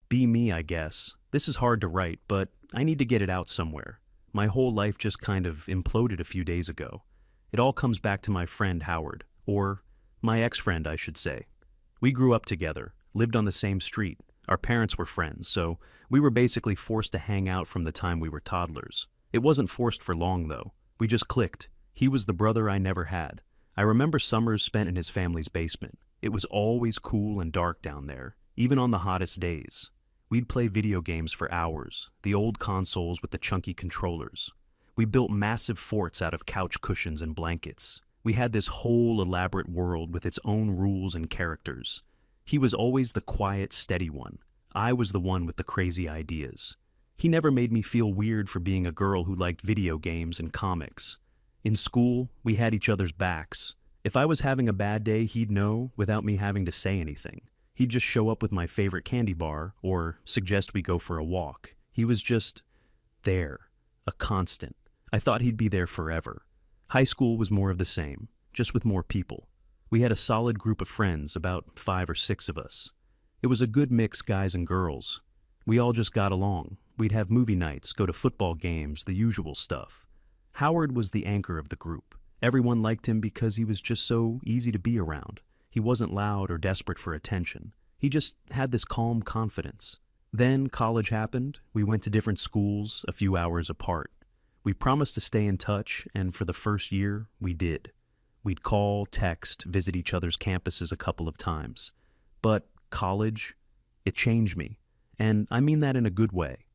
Be me, I guess. This is hard to write, but I need to get it out somewhere. My whole life just kind of imploded a few days ago. It all comes back to my friend Howard, or my ex-friend, I should say. We grew up together, lived on the same street. Our parents were friends, so we were basically forced to hang out from the time we were toddlers. It wasn't forced for long, though. We just clicked. He was the brother I never had. I remember summers spent in his family's basement. It was always cool and dark down there, even on the hottest days. We'd play video games for hours, the old consoles with the chunky controllers. We built massive forts out of couch cushions and blankets. We had this whole elaborate world with its own rules and characters. He was always the quiet, steady one. I was the one with the crazy ideas. He never made me feel weird for being a girl who liked video games and comics. In school, we had each other's backs. If I was having a bad day, he'd know without me having to say anything. He'd just show up with my favorite candy bar or suggest we go for a walk. He was just there, a constant. I thought he'd be there forever. High school was more of the same, just with more people. We had a solid group of friends, about 5 or 6 of us. It was a good mix, guys and girls. We all just got along. We'd have movie nights, go to football games, the usual stuff. Howard was the anchor of the group. Everyone liked him because he was just so easy to be around. He wasn't loud or desperate for attention. He just had this calm confidence. Then college happened. We went to different schools, a few hours apart. We promised to stay in touch, and for the first year, we did. We'd call, text, visit each other's campuses a couple of times. But college, it changed me. And I mean that in a good way.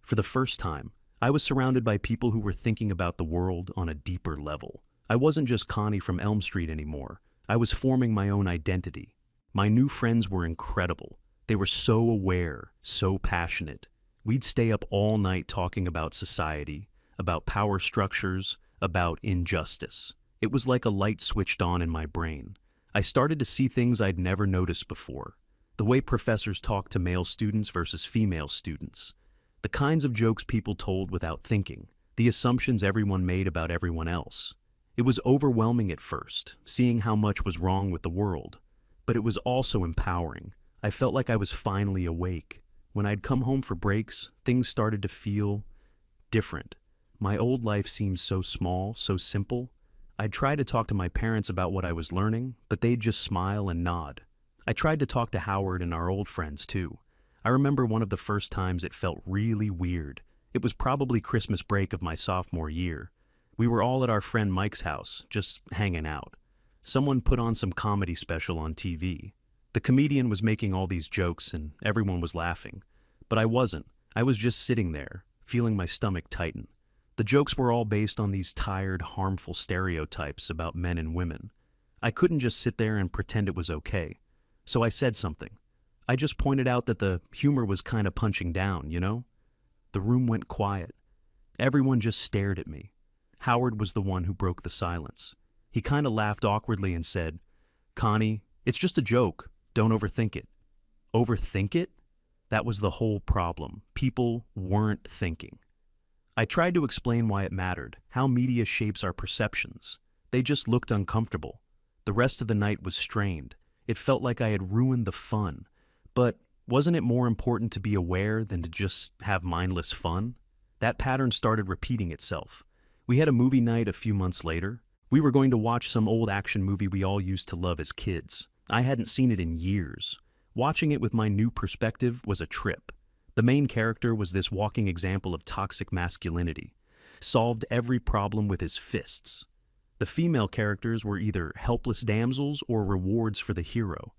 For the first time, I was surrounded by people who were thinking about the world on a deeper level. I wasn't just Connie from Elm Street anymore. I was forming my own identity. My new friends were incredible. They were so aware, so passionate. We'd stay up all night talking about society, about power structures, about injustice. It was like a light switched on in my brain. I started to see things I'd never noticed before. The way professors talked to male students versus female students. The kinds of jokes people told without thinking. The assumptions everyone made about everyone else. It was overwhelming at first, seeing how much was wrong with the world. But it was also empowering. I felt like I was finally awake. When I'd come home for breaks, things started to feel different. My old life seemed so small, so simple. I'd try to talk to my parents about what I was learning, but they'd just smile and nod. I tried to talk to Howard and our old friends too. I remember one of the first times it felt really weird. It was probably Christmas break of my sophomore year. We were all at our friend Mike's house, just hanging out. Someone put on some comedy special on TV. The comedian was making all these jokes and everyone was laughing. But I wasn't. I was just sitting there, feeling my stomach tighten. The jokes were all based on these tired, harmful stereotypes about men and women. I couldn't just sit there and pretend it was okay. So I said something. I just pointed out that the humor was kind of punching down, you know? The room went quiet. Everyone just stared at me. Howard was the one who broke the silence. He kind of laughed awkwardly and said, "Connie, it's just a joke. Don't overthink it." Overthink it? That was the whole problem. People weren't thinking. I tried to explain why it mattered, how media shapes our perceptions. They just looked uncomfortable. The rest of the night was strained. It felt like I had ruined the fun. But wasn't it more important to be aware than to just have mindless fun? That pattern started repeating itself. We had a movie night a few months later. We were going to watch some old action movie we all used to love as kids. I hadn't seen it in years. Watching it with my new perspective was a trip. The main character was this walking example of toxic masculinity. Solved every problem with his fists. The female characters were either helpless damsels or rewards for the hero.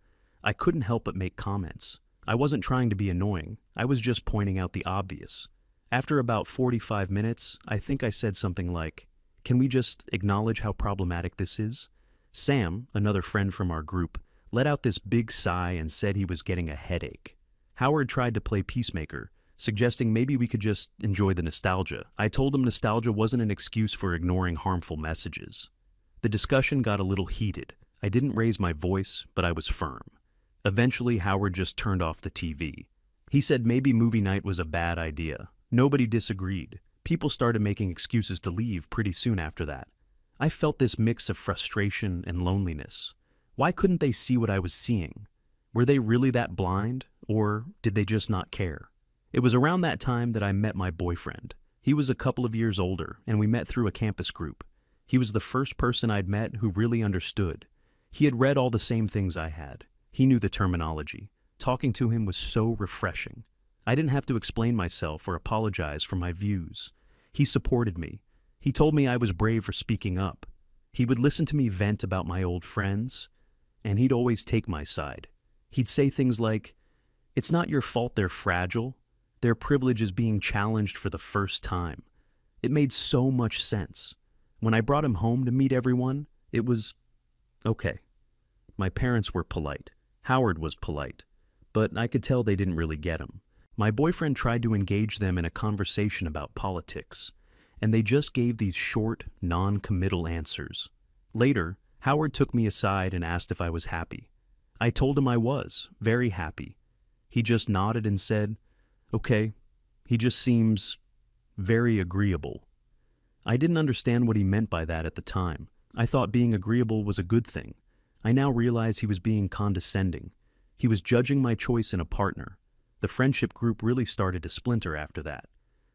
I couldn't help but make comments. I wasn't trying to be annoying. I was just pointing out the obvious. After about 45 minutes, I think I said something like, "Can we just acknowledge how problematic this is?" Sam, another friend from our group, let out this big sigh and said he was getting a headache. Howard tried to play peacemaker, suggesting maybe we could just enjoy the nostalgia. I told him nostalgia wasn't an excuse for ignoring harmful messages. The discussion got a little heated. I didn't raise my voice, but I was firm. Eventually, Howard just turned off the TV. He said maybe movie night was a bad idea. Nobody disagreed. People started making excuses to leave pretty soon after that. I felt this mix of frustration and loneliness. Why couldn't they see what I was seeing? Were they really that blind? Or did they just not care? It was around that time that I met my boyfriend. He was a couple of years older, and we met through a campus group. He was the first person I'd met who really understood. He had read all the same things I had. He knew the terminology. Talking to him was so refreshing. I didn't have to explain myself or apologize for my views. He supported me. He told me I was brave for speaking up. He would listen to me vent about my old friends, and he'd always take my side. He'd say things like, "It's not your fault they're fragile. Their privilege is being challenged for the first time." It made so much sense. When I brought him home to meet everyone, it was okay. My parents were polite. Howard was polite. But I could tell they didn't really get him. My boyfriend tried to engage them in a conversation about politics, and they just gave these short, non-committal answers. Later, Howard took me aside and asked if I was happy. I told him I was, very happy. He just nodded and said, "Okay, he just seems very agreeable." I didn't understand what he meant by that at the time. I thought being agreeable was a good thing. I now realize he was being condescending. He was judging my choice in a partner. The friendship group really started to splinter after that.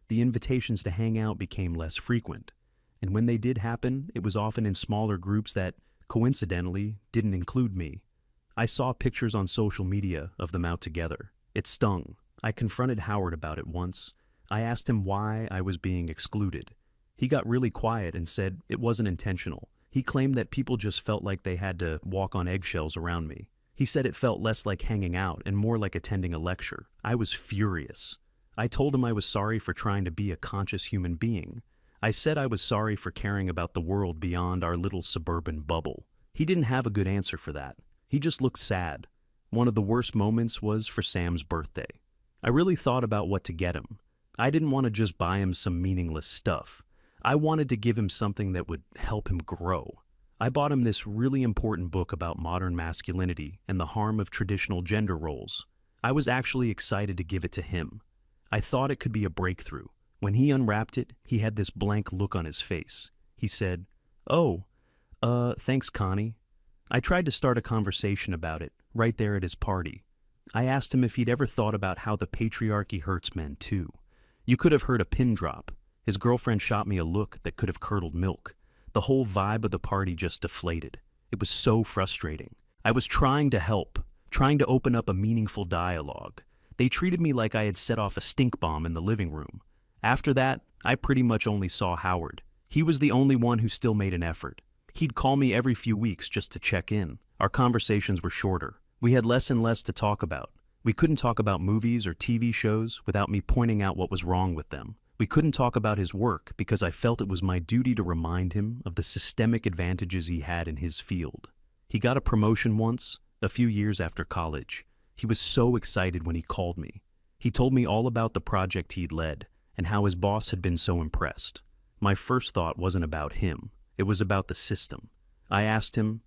The invitations to hang out became less frequent, and when they did happen, it was often in smaller groups that, coincidentally, didn't include me. I saw pictures on social media of them out together. It stung. I confronted Howard about it once. I asked him why I was being excluded. He got really quiet and said it wasn't intentional. He claimed that people just felt like they had to walk on eggshells around me. He said it felt less like hanging out and more like attending a lecture. I was furious. I told him I was sorry for trying to be a conscious human being. I said I was sorry for caring about the world beyond our little suburban bubble. He didn't have a good answer for that. He just looked sad. One of the worst moments was for Sam's birthday. I really thought about what to get him. I didn't want to just buy him some meaningless stuff. I wanted to give him something that would help him grow. I bought him this really important book about modern masculinity and the harm of traditional gender roles. I was actually excited to give it to him. I thought it could be a breakthrough. When he unwrapped it, he had this blank look on his face. He said, "Oh, thanks, Connie." I tried to start a conversation about it, right there at his party. I asked him if he'd ever thought about how the patriarchy hurts men, too. You could have heard a pin drop. His girlfriend shot me a look that could have curdled milk. The whole vibe of the party just deflated. It was so frustrating. I was trying to help, trying to open up a meaningful dialogue. They treated me like I had set off a stink bomb in the living room. After that, I pretty much only saw Howard. He was the only one who still made an effort. He'd call me every few weeks just to check in. Our conversations were shorter. We had less and less to talk about. We couldn't talk about movies or TV shows without me pointing out what was wrong with them. We couldn't talk about his work because I felt it was my duty to remind him of the systemic advantages he had in his field. He got a promotion once, a few years after college. He was so excited when he called me. He told me all about the project he'd led and how his boss had been so impressed. My first thought wasn't about him. It was about the system. I asked him,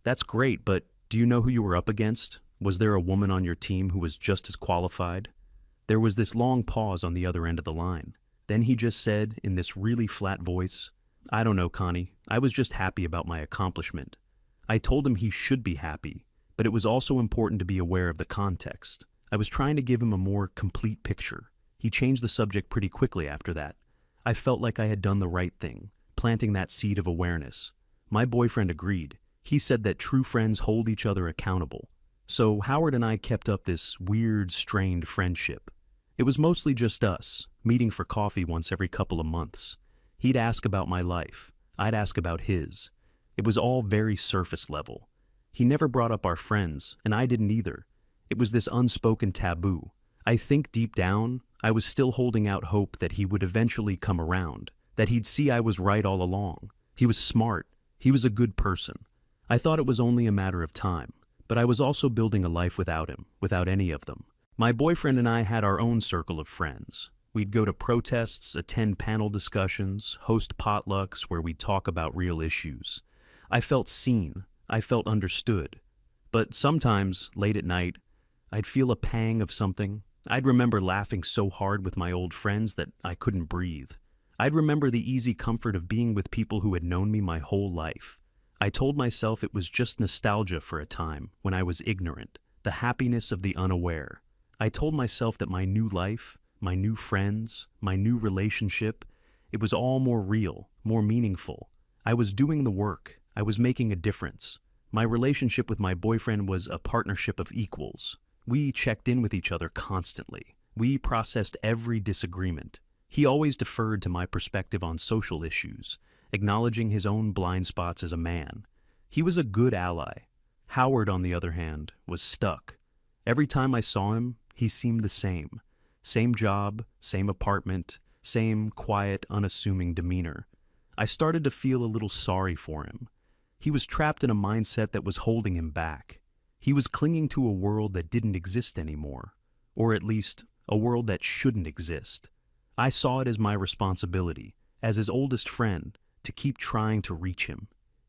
"That's great, but do you know who you were up against? Was there a woman on your team who was just as qualified?" There was this long pause on the other end of the line. Then he just said, in this really flat voice, "I don't know, Connie. I was just happy about my accomplishment." I told him he should be happy, but it was also important to be aware of the context. I was trying to give him a more complete picture. He changed the subject pretty quickly after that. I felt like I had done the right thing, planting that seed of awareness. My boyfriend agreed. He said that true friends hold each other accountable. So Howard and I kept up this weird, strained friendship. It was mostly just us, meeting for coffee once every couple of months. He'd ask about my life. I'd ask about his. It was all very surface level. He never brought up our friends, and I didn't either. It was this unspoken taboo. I think deep down, I was still holding out hope that he would eventually come around, that he'd see I was right all along. He was smart. He was a good person. I thought it was only a matter of time, but I was also building a life without him, without any of them. My boyfriend and I had our own circle of friends. We'd go to protests, attend panel discussions, host potlucks where we'd talk about real issues. I felt seen. I felt understood. But sometimes, late at night, I'd feel a pang of something. I'd remember laughing so hard with my old friends that I couldn't breathe. I'd remember the easy comfort of being with people who had known me my whole life. I told myself it was just nostalgia for a time when I was ignorant, the happiness of the unaware. I told myself that my new life, my new friends, my new relationship, it was all more real, more meaningful. I was doing the work. I was making a difference. My relationship with my boyfriend was a partnership of equals. We checked in with each other constantly. We processed every disagreement. He always deferred to my perspective on social issues, acknowledging his own blind spots as a man. He was a good ally. Howard, on the other hand, was stuck. Every time I saw him, he seemed the same. Same job, same apartment, same quiet, unassuming demeanor. I started to feel a little sorry for him. He was trapped in a mindset that was holding him back. He was clinging to a world that didn't exist anymore, or at least a world that shouldn't exist. I saw it as my responsibility, as his oldest friend, to keep trying to reach him.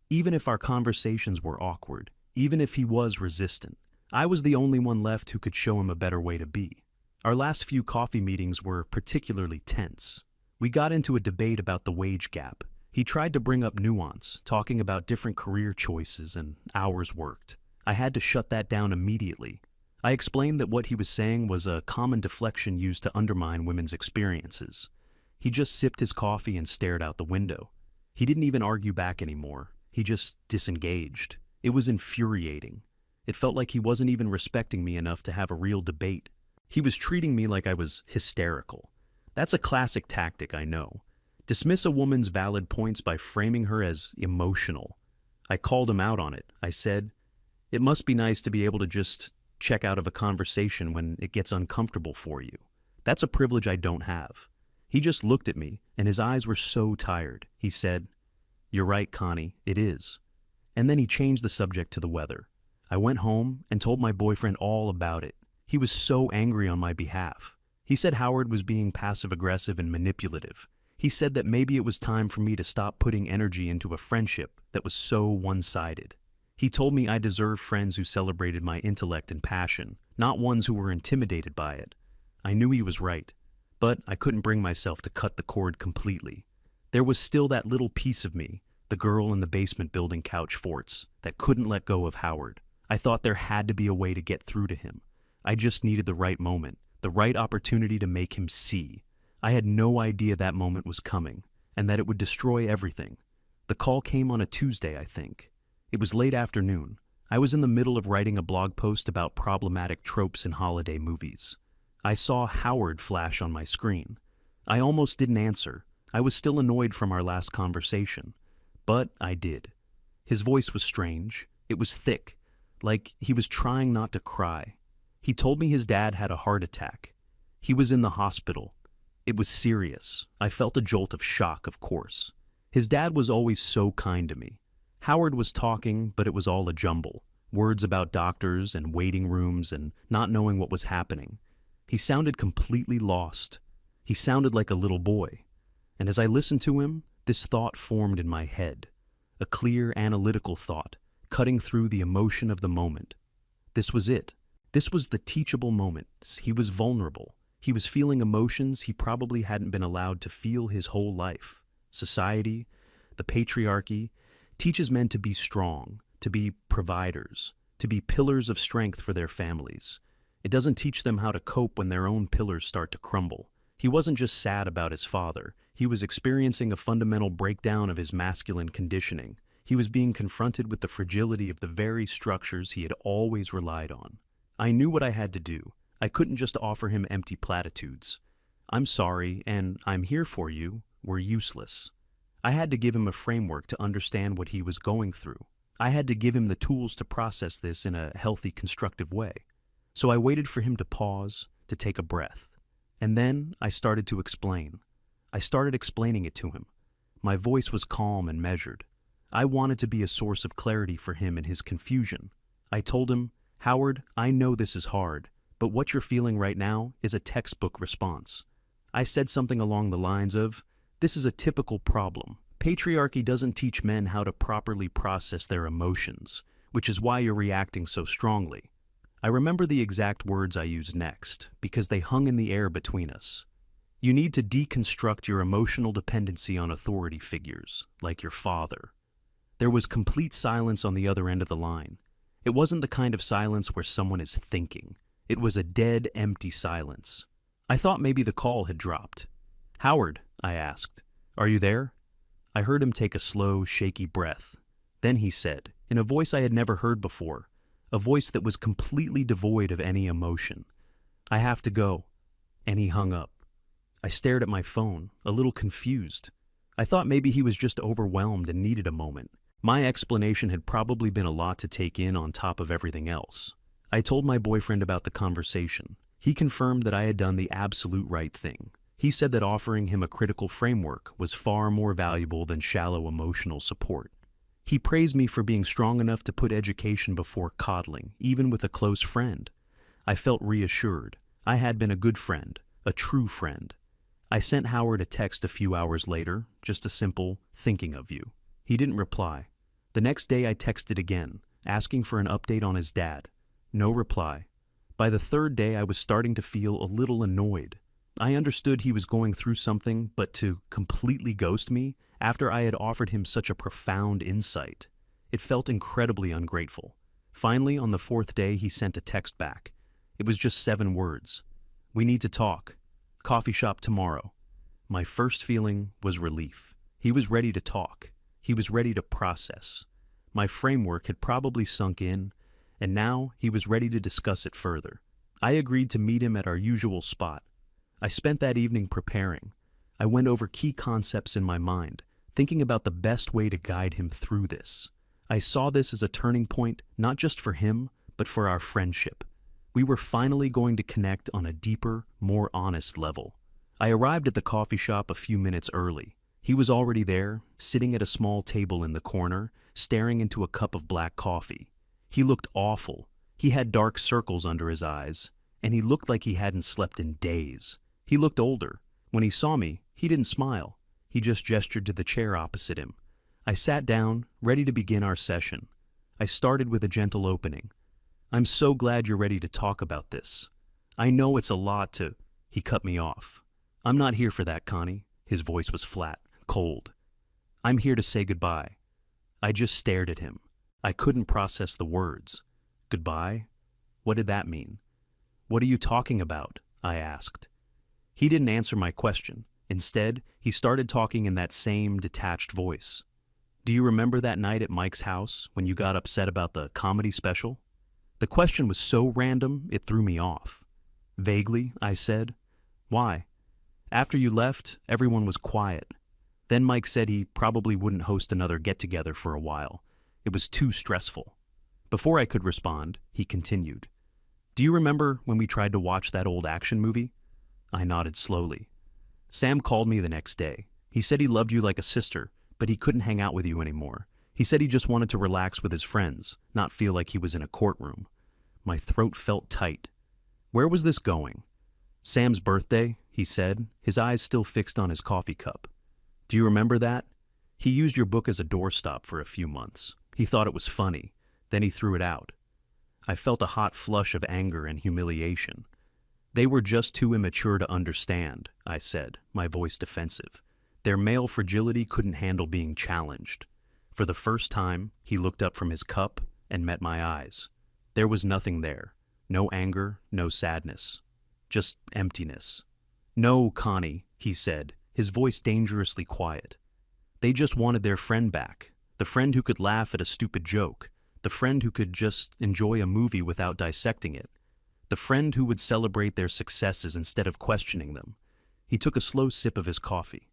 Even if our conversations were awkward, even if he was resistant, I was the only one left who could show him a better way to be. Our last few coffee meetings were particularly tense. We got into a debate about the wage gap. He tried to bring up nuance, talking about different career choices and hours worked. I had to shut that down immediately. I explained that what he was saying was a common deflection used to undermine women's experiences. He just sipped his coffee and stared out the window. He didn't even argue back anymore. He just disengaged. It was infuriating. It felt like he wasn't even respecting me enough to have a real debate. He was treating me like I was hysterical. That's a classic tactic, I know. Dismiss a woman's valid points by framing her as emotional. I called him out on it. I said, "It must be nice to be able to just check out of a conversation when it gets uncomfortable for you. That's a privilege I don't have." He just looked at me, and his eyes were so tired. He said, "You're right, Connie, it is." And then he changed the subject to the weather. I went home and told my boyfriend all about it. He was so angry on my behalf. He said Howard was being passive-aggressive and manipulative. He said that maybe it was time for me to stop putting energy into a friendship that was so one-sided. He told me I deserved friends who celebrated my intellect and passion, not ones who were intimidated by it. I knew he was right, but I couldn't bring myself to cut the cord completely. There was still that little piece of me, the girl in the basement building couch forts, that couldn't let go of Howard. I thought there had to be a way to get through to him. I just needed the right moment, the right opportunity to make him see. I had no idea that moment was coming, and that it would destroy everything. The call came on a Tuesday, I think. It was late afternoon. I was in the middle of writing a blog post about problematic tropes in holiday movies. I saw Howard flash on my screen. I almost didn't answer. I was still annoyed from our last conversation. But I did. His voice was strange. It was thick, like he was trying not to cry. He told me his dad had a heart attack. He was in the hospital. It was serious. I felt a jolt of shock, of course. His dad was always so kind to me. Howard was talking, but it was all a jumble. Words about doctors and waiting rooms and not knowing what was happening. He sounded completely lost. He sounded like a little boy. And as I listened to him, this thought formed in my head. A clear, analytical thought, cutting through the emotion of the moment. This was it. This was the teachable moment. He was vulnerable. He was feeling emotions he probably hadn't been allowed to feel his whole life. Society, the patriarchy, teaches men to be strong, to be providers, to be pillars of strength for their families. It doesn't teach them how to cope when their own pillars start to crumble. He wasn't just sad about his father. He was experiencing a fundamental breakdown of his masculine conditioning. He was being confronted with the fragility of the very structures he had always relied on. I knew what I had to do. I couldn't just offer him empty platitudes. "I'm sorry, and I'm here for you," were useless. I had to give him a framework to understand what he was going through. I had to give him the tools to process this in a healthy, constructive way. So I waited for him to pause, to take a breath. And then I started to explain. I started explaining it to him. My voice was calm and measured. I wanted to be a source of clarity for him in his confusion. I told him, "Howard, I know this is hard, but what you're feeling right now is a textbook response." I said something along the lines of, "This is a typical problem. Patriarchy doesn't teach men how to properly process their emotions, which is why you're reacting so strongly." I remember the exact words I used next, because they hung in the air between us. "You need to deconstruct your emotional dependency on authority figures, like your father." There was complete silence on the other end of the line. It wasn't the kind of silence where someone is thinking. It was a dead, empty silence. I thought maybe the call had dropped. "Howard," I asked, "are you there?" I heard him take a slow, shaky breath. Then he said, in a voice I had never heard before, a voice that was completely devoid of any emotion, "I have to go." And he hung up. I stared at my phone, a little confused. I thought maybe he was just overwhelmed and needed a moment. My explanation had probably been a lot to take in on top of everything else. I told my boyfriend about the conversation. He confirmed that I had done the absolute right thing. He said that offering him a critical framework was far more valuable than shallow emotional support. He praised me for being strong enough to put education before coddling, even with a close friend. I felt reassured. I had been a good friend, a true friend. I sent Howard a text a few hours later, just a simple, "thinking of you." He didn't reply. The next day I texted again, asking for an update on his dad. No reply. By the third day I was starting to feel a little annoyed. I understood he was going through something, but to completely ghost me after I had offered him such a profound insight, it felt incredibly ungrateful. Finally, on the fourth day, he sent a text back. It was just 7 words. "We need to talk. Coffee shop tomorrow." My first feeling was relief. He was ready to talk. He was ready to process. My framework had probably sunk in, and now he was ready to discuss it further. I agreed to meet him at our usual spot. I spent that evening preparing. I went over key concepts in my mind, thinking about the best way to guide him through this. I saw this as a turning point, not just for him, but for our friendship. We were finally going to connect on a deeper, more honest level. I arrived at the coffee shop a few minutes early. He was already there, sitting at a small table in the corner, staring into a cup of black coffee. He looked awful. He had dark circles under his eyes, and he looked like he hadn't slept in days. He looked older. When he saw me, he didn't smile. He just gestured to the chair opposite him. I sat down, ready to begin our session. I started with a gentle opening. "I'm so glad you're ready to talk about this. I know it's a lot to—" He cut me off. "I'm not here for that, Connie." His voice was flat, cold. "I'm here to say goodbye." I just stared at him. I couldn't process the words. Goodbye? What did that mean? "What are you talking about?" I asked. He didn't answer my question. Instead, he started talking in that same detached voice. "Do you remember that night at Mike's house when you got upset about the comedy special?" The question was so random, it threw me off. "Vaguely," I said. "Why?" "After you left, everyone was quiet. Then Mike said he probably wouldn't host another get-together for a while. It was too stressful." Before I could respond, he continued. "Do you remember when we tried to watch that old action movie?" I nodded slowly. "Sam called me the next day. He said he loved you like a sister, but he couldn't hang out with you anymore. He said he just wanted to relax with his friends, not feel like he was in a courtroom." My throat felt tight. Where was this going? "Sam's birthday," he said, his eyes still fixed on his coffee cup. "Do you remember that? He used your book as a doorstop for a few months. He thought it was funny. Then he threw it out." I felt a hot flush of anger and humiliation. "They were just too immature to understand," I said, my voice defensive. Their male fragility couldn't handle being challenged. For the first time, he looked up from his cup and met my eyes. There was nothing there. No anger, no sadness. Just emptiness. "No, Connie," he said, his voice dangerously quiet. "They just wanted their friend back. The friend who could laugh at a stupid joke. The friend who could just enjoy a movie without dissecting it. The friend who would celebrate their successes instead of questioning them." He took a slow sip of his coffee.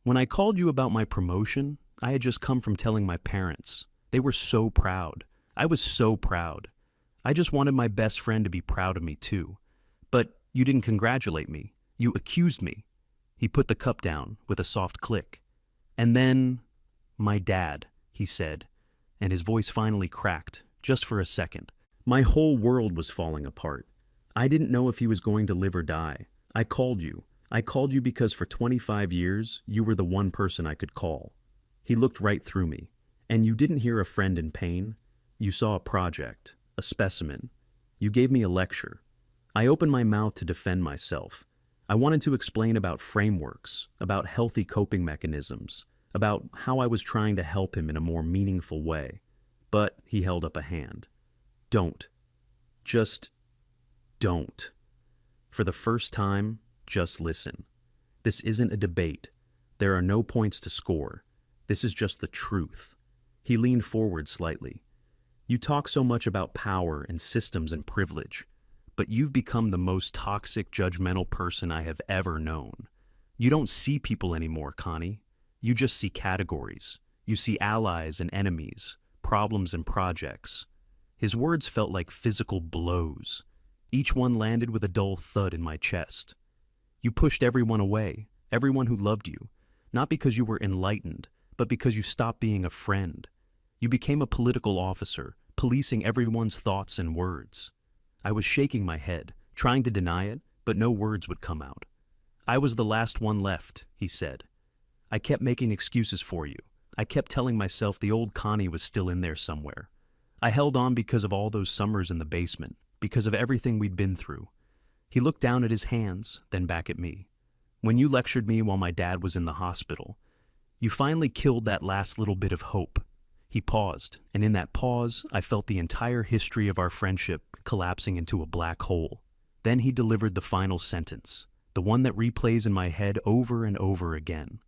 "When I called you about my promotion, I had just come from telling my parents. They were so proud. I was so proud. I just wanted my best friend to be proud of me too. But you didn't congratulate me. You accused me." He put the cup down with a soft click. "And then, my dad," he said, and his voice finally cracked, just for a second. My whole world was falling apart. I didn't know if he was going to live or die. I called you. I called you because for 25 years, you were the one person I could call." He looked right through me. "And you didn't hear a friend in pain. You saw a project, a specimen. You gave me a lecture." I opened my mouth to defend myself. I wanted to explain about frameworks, about healthy coping mechanisms, about how I was trying to help him in a more meaningful way. But he held up a hand. "Don't. Just Don't. For the first time, just listen. This isn't a debate. There are no points to score. This is just the truth. He leaned forward slightly. You talk so much about power and systems and privilege, but you've become the most toxic, judgmental person I have ever known. You don't see people anymore, Connie. You just see categories. You see allies and enemies, problems and projects. His words felt like physical blows. Each one landed with a dull thud in my chest. You pushed everyone away, everyone who loved you, not because you were enlightened, but because you stopped being a friend. You became a political officer, policing everyone's thoughts and words. I was shaking my head, trying to deny it, but no words would come out. I was the last one left, he said. I kept making excuses for you. I kept telling myself the old Connie was still in there somewhere. I held on because of all those summers in the basement, because of everything we'd been through. He looked down at his hands, then back at me. When you lectured me while my dad was in the hospital, you finally killed that last little bit of hope. He paused, and in that pause, I felt the entire history of our friendship collapsing into a black hole. Then he delivered the final sentence, the one that replays in my head over and over again.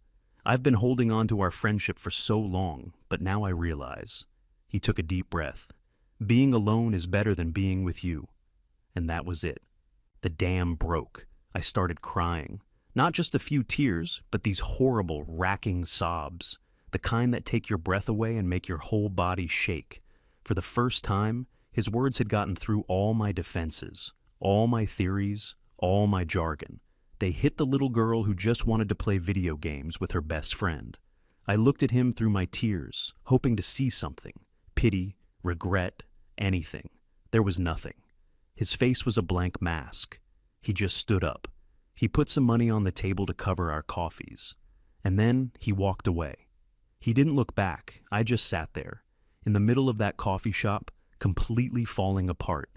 I've been holding on to our friendship for so long, but now I realize. He took a deep breath. Being alone is better than being with you. And that was it. The dam broke. I started crying. Not just a few tears, but these horrible, racking sobs. The kind that take your breath away and make your whole body shake. For the first time, his words had gotten through all my defenses, all my theories, all my jargon. They hit the little girl who just wanted to play video games with her best friend. I looked at him through my tears, hoping to see something. Pity, regret, anything. There was nothing. His face was a blank mask. He just stood up. He put some money on the table to cover our coffees. And then he walked away. He didn't look back. I just sat there, in the middle of that coffee shop, completely falling apart.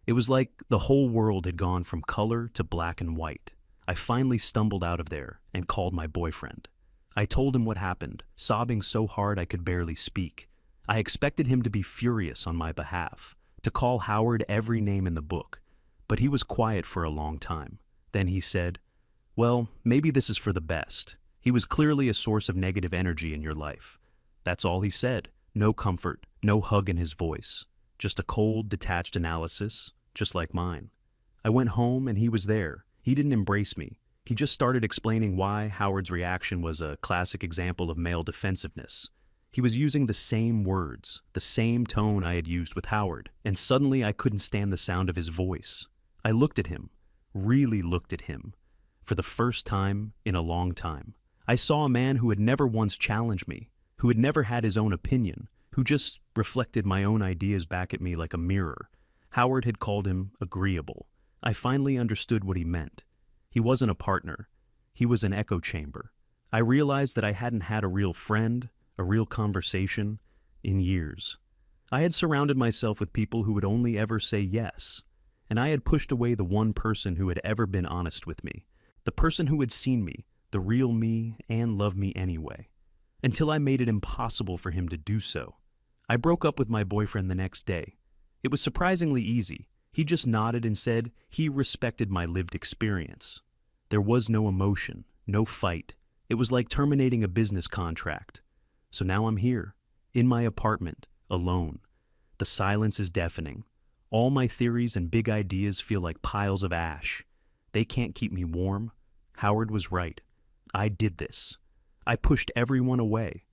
It was like the whole world had gone from color to black and white. I finally stumbled out of there and called my boyfriend. I told him what happened, sobbing so hard I could barely speak. I expected him to be furious on my behalf, to call Howard every name in the book, but he was quiet for a long time. Then he said, "Well, maybe this is for the best. He was clearly a source of negative energy in your life." That's all he said. No comfort, no hug in his voice. Just a cold, detached analysis, just like mine. I went home and he was there. He didn't embrace me. He just started explaining why Howard's reaction was a classic example of male defensiveness. He was using the same words, the same tone I had used with Howard, and suddenly I couldn't stand the sound of his voice. I looked at him, really looked at him, for the first time in a long time. I saw a man who had never once challenged me, who had never had his own opinion, who just reflected my own ideas back at me like a mirror. Howard had called him agreeable. I finally understood what he meant. He wasn't a partner. He was an echo chamber. I realized that I hadn't had a real friend, a real conversation, in years. I had surrounded myself with people who would only ever say yes, and I had pushed away the one person who had ever been honest with me, the person who had seen me, the real me, and loved me anyway, until I made it impossible for him to do so. I broke up with my boyfriend the next day. It was surprisingly easy. He just nodded and said he respected my lived experience. There was no emotion, no fight. It was like terminating a business contract. So now I'm here, in my apartment, alone. The silence is deafening. All my theories and big ideas feel like piles of ash. They can't keep me warm. Howard was right. I did this. I pushed everyone away.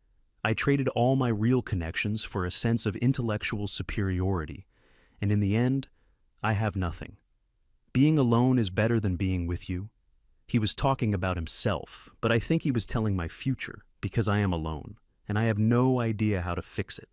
I traded all my real connections for a sense of intellectual superiority. And in the end, I have nothing. Being alone is better than being with you. He was talking about himself, but I think he was telling my future, because I am alone, and I have no idea how to fix it.